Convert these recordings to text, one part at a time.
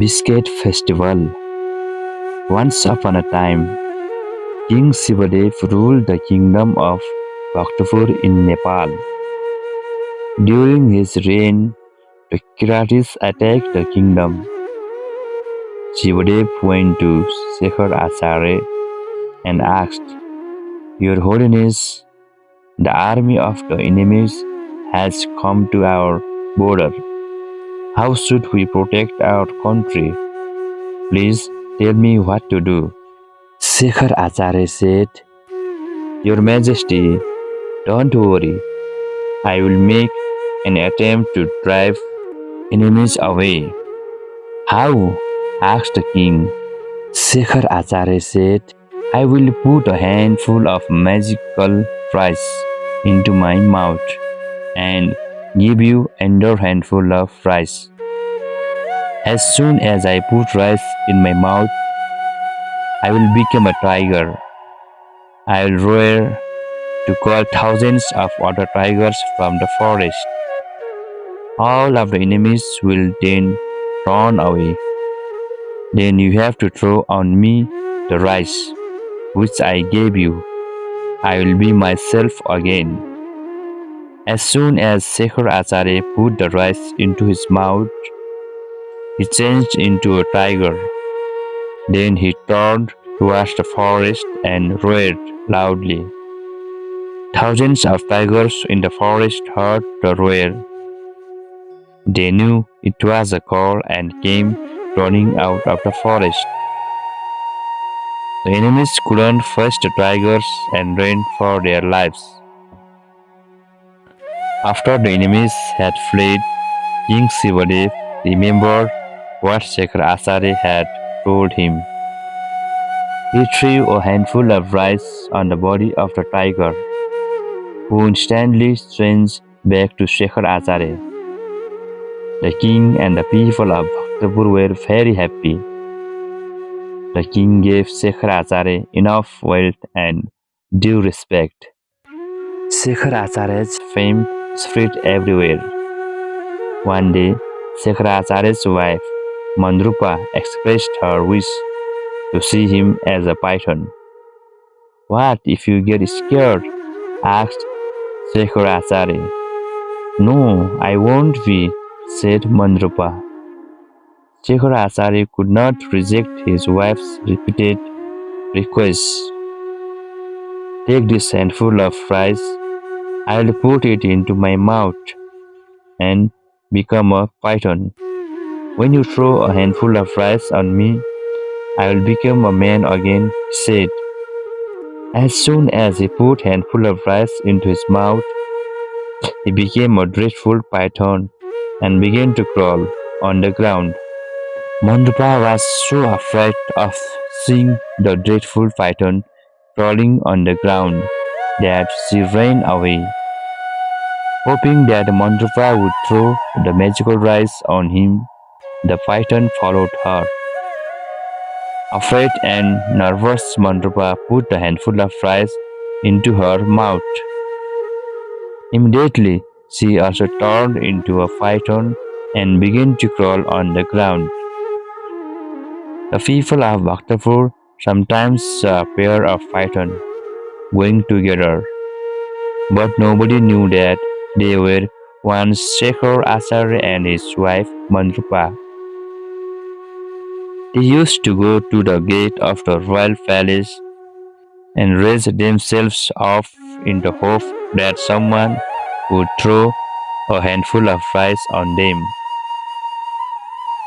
Biscuit Festival. Once upon a time, King Shivadev ruled the kingdom of Bhaktapur in Nepal. During his reign, the Kiratis attacked the kingdom. Shivadev went to Shekhar Acharya and asked, "Your Holiness, the army of the enemies has come to our border. How should we protect our country? Please tell me what to do." Shekhar Acharya said, "Your Majesty, don't worry. I will make an attempt to drive enemies away." "How?" asked the king. Shekhar Acharya said, "I will put a handful of magical rice into my mouth and give you another handful of rice. As soon as I put rice in my mouth, I will become a tiger. I will roar to call thousands of other tigers from the forest. All of the enemies will then run away. Then you have to throw on me the rice which I gave you. I will be myself again." As soon as Shekhar Acharya put the rice into his mouth, he changed into a tiger. Then he turned towards the forest and roared loudly. Thousands of tigers in the forest heard the roar. They knew it was a call and came running out of the forest. The enemies couldn't face the tigers and ran for their lives. After the enemies had fled, King Shivadev remembered what Shekhar Acharya had told him. He threw a handful of rice on the body of the tiger, who instantly changed back to Shekhar Acharya. The king and the people of Bhaktapur were very happy. The king gave Shekhar Acharya enough wealth and due respect. Shekhar Acharya's fame spread everywhere. One day, Shekhar Acharya's wife, Mandrupa, expressed her wish to see him as a python. "What if you get scared?" asked Shekhar Acharya. "No, I won't be," said Mandrupa. Shekhar Acharya could not reject his wife's repeated requests. "Take this handful of rice, I'll put it into my mouth and become a python. When you throw a handful of rice on me, I will become a man again," he said. As soon as he put a handful of rice into his mouth, he became a dreadful python and began to crawl on the ground. Mandrupa was so afraid of seeing the dreadful python crawling on the ground that she ran away. Hoping that Mandrupa would throw the magical rice on him, the python followed her. Afraid and nervous, Mandrupa put a handful of rice into her mouth. Immediately, she also turned into a python and began to crawl on the ground. The people of Bhaktapur sometimes saw a pair of pythons going together, but nobody knew that they were one Shekhar Acharya and his wife Mandrupa. They used to go to the gate of the royal palace and raise themselves up in the hope that someone would throw a handful of rice on them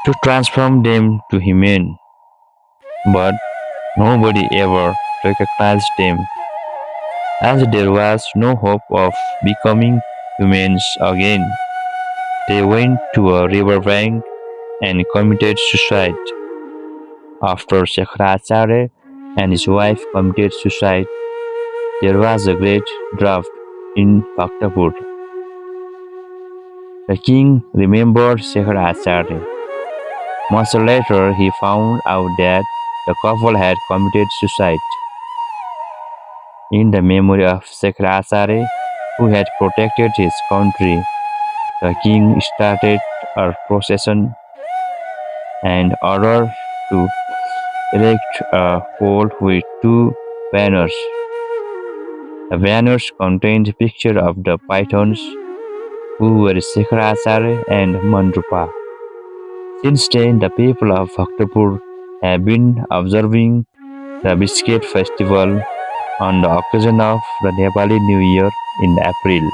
to transform them to human. But nobody ever recognized them, as there was no hope of becoming humans again. They went to a riverbank and committed suicide. After Shekhar and his wife committed suicide, there was a great drought in Bhaktapur. The king remembered Shekhar Acharya. Much later, he found out that the couple had committed suicide. In the memory of Shekhar Acharya, who had protected his country, the king started a procession and ordered to erect a pole with two banners. The banners contained pictures of the pythons who were Sekharacharya and Mandrupa. Since then, the people of Bhaktapur have been observing the Biscuit Festival on the occasion of the Nepali New Year in April.